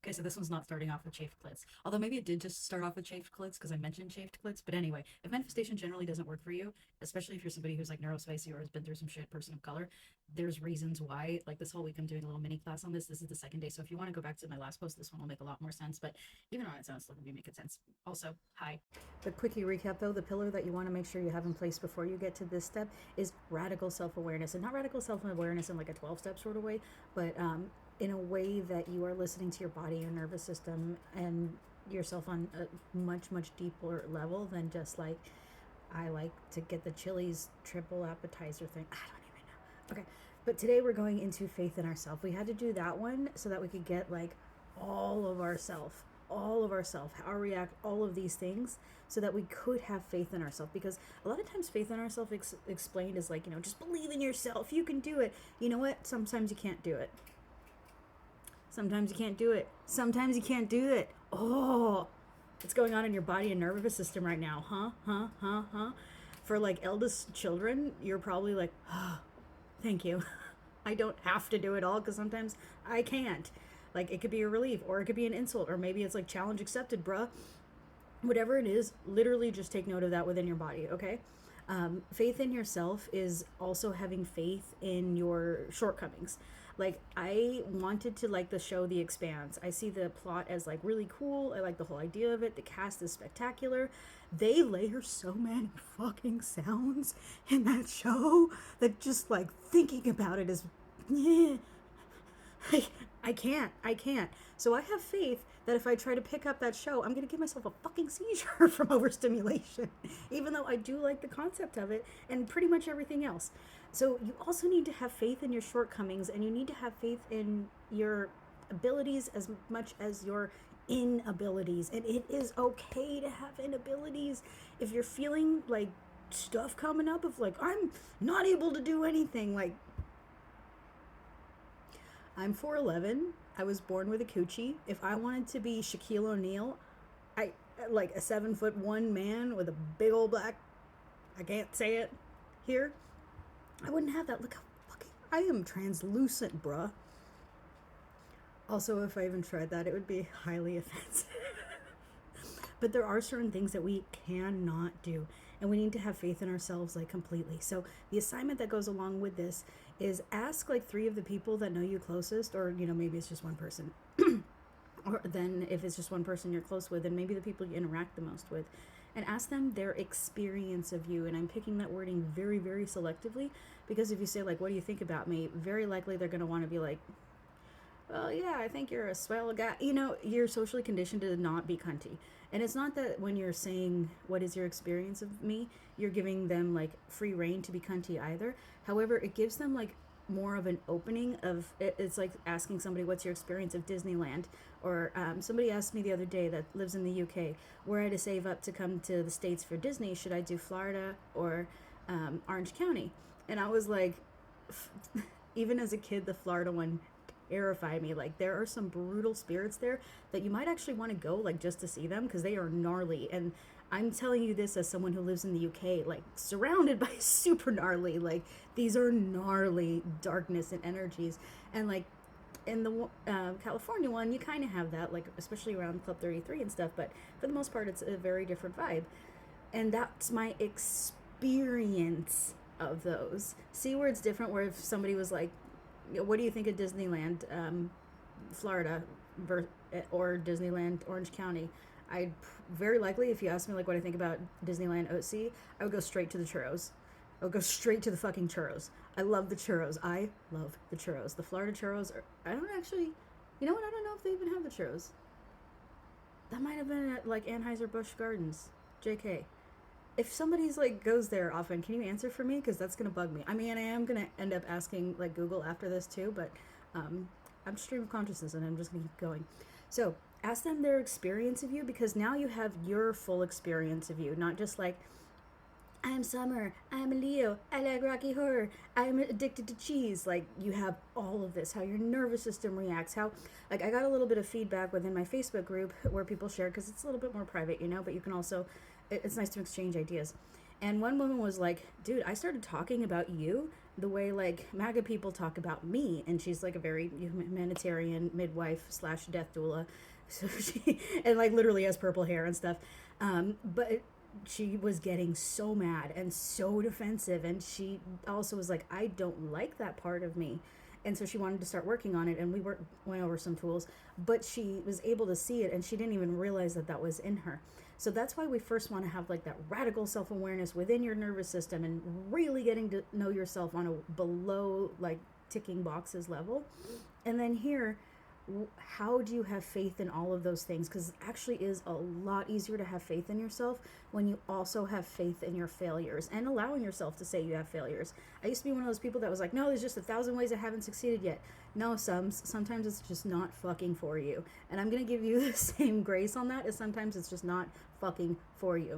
Okay, so this one's not starting off with chafed clits. Although maybe it did just start off with chafed clits because I mentioned chafed clits. But anyway, if manifestation generally doesn't work for you, especially if you're somebody who's like neurospicy or has been through some shit, person of color, there's reasons why. Like this whole week, I'm doing a little mini class on this. This is the second day. So if you want to go back to my last post, this one will make a lot more sense. But even on its own, it's still going to be making sense. Also, hi. But quickie recap though, the pillar that you want to make sure you have in place before you get to this step is radical self awareness. And not radical self awareness in like a 12-step sort of way, but in a way that you are listening to your body, your nervous system, and yourself on a much deeper level than just like, I like to get the Chili's triple appetizer thing. I don't even know. Okay, but today we're going into faith in ourselves. We had to do that one so that we could get like all of ourself, how we react, all of these things, so that we could have faith in ourselves. Because a lot of times faith in ourselves explained is like, just believe in yourself, you can do it. You know what? Sometimes you can't do it. Sometimes you can't do it. Sometimes you can't do it. Oh, what's going on in your body and nervous system right now? Huh? For like eldest children, you're probably like, oh, thank you. I don't have to do it all because sometimes I can't. Like it could be a relief or it could be an insult or maybe it's like challenge accepted, bruh. Whatever it is, literally just take note of that within your body, okay? Faith in yourself is also having faith in your shortcomings. Like I wanted to like the show The Expanse. I see the plot as like really cool. I like the whole idea of it. The cast is spectacular. They layer so many fucking sounds in that show that just like thinking about it is I can't. So I have faith that if I try to pick up that show, I'm going to give myself a fucking seizure from overstimulation, even though I do like the concept of it and pretty much everything else. So you also need to have faith in your shortcomings and you need to have faith in your abilities as much as your inabilities. And it is okay to have inabilities. If you're feeling like stuff coming up of like, I'm not able to do anything, like, I'm 4'11". I was born with a coochie. If I wanted to be Shaquille O'Neal, I like a 7'1" man with a big old black, I can't say it here, I wouldn't have that. Look how fucking I am translucent, bruh. Also, if I even tried that, it would be highly offensive. But there are certain things that we cannot do, and we need to have faith in ourselves like completely. So the assignment that goes along with this is ask like 3 of the people that know you closest, or maybe it's just one person. Or then if it's just one person you're close with, then maybe the people you interact the most with, and ask them their experience of you. And I'm picking that wording very selectively, because if you say like, what do you think about me, very likely they're going to want to be like, well, yeah, I think you're a swell guy. You're socially conditioned to not be cunty. And it's not that when you're saying, what is your experience of me, you're giving them like free reign to be cunty either. However, it gives them like more of an opening of, it's like asking somebody, what's your experience of Disneyland? Or somebody asked me the other day that lives in the UK, were I to save up to come to the States for Disney, should I do Florida or Orange County? And I was like, even as a kid, the Florida one terrify me. Like there are some brutal spirits there that you might actually want to go like just to see them, because they are gnarly. And I'm telling you this as someone who lives in the UK, like surrounded by super gnarly, like these are gnarly darkness and energies. And like in the California one, you kind of have that, like especially around Club 33 and stuff, but for the most part it's a very different vibe. And that's my experience of those. See where it's different, where if somebody was like, what do you think of Disneyland, Florida, or Disneyland, Orange County? I'd very likely, if you ask me like what I think about Disneyland OC, I would go straight to the churros. I would go straight to the fucking churros. I love the churros. I love the churros. The Florida churros are, I don't actually, you know what? I don't know if they even have the churros. That might have been at like Anheuser-Busch Gardens. JK. If somebody's like goes there often, can you answer for me? Because that's gonna bug me. I mean, I am gonna end up asking like Google after this too, but I'm stream of consciousness and I'm just gonna keep going. So ask them their experience of you, because now you have your full experience of you, not just like, I'm Summer, I'm a Leo, I like Rocky Horror, I'm addicted to cheese. Like you have all of this, how your nervous system reacts, how, like I got a little bit of feedback within my Facebook group where people share, because it's a little bit more private, but you can also, it's nice to exchange ideas. And one woman was like, dude, I started talking about you the way like MAGA people talk about me, and she's like a very humanitarian midwife slash death doula, so she and like literally has purple hair and stuff, but she was getting so mad and so defensive, and she also was like, I don't like that part of me, and so she wanted to start working on it, and we went over some tools, but she was able to see it, and she didn't even realize that that was in her. So that's why we first want to have like that radical self-awareness within your nervous system and really getting to know yourself on a below like ticking boxes level. And then here, how do you have faith in all of those things? Because it actually is a lot easier to have faith in yourself when you also have faith in your failures and allowing yourself to say you have failures. I used to be one of those people that was like, no, there's just 1,000 ways I haven't succeeded yet. No, sometimes it's just not fucking for you. And I'm going to give you the same grace on that, as sometimes it's just not fucking for you.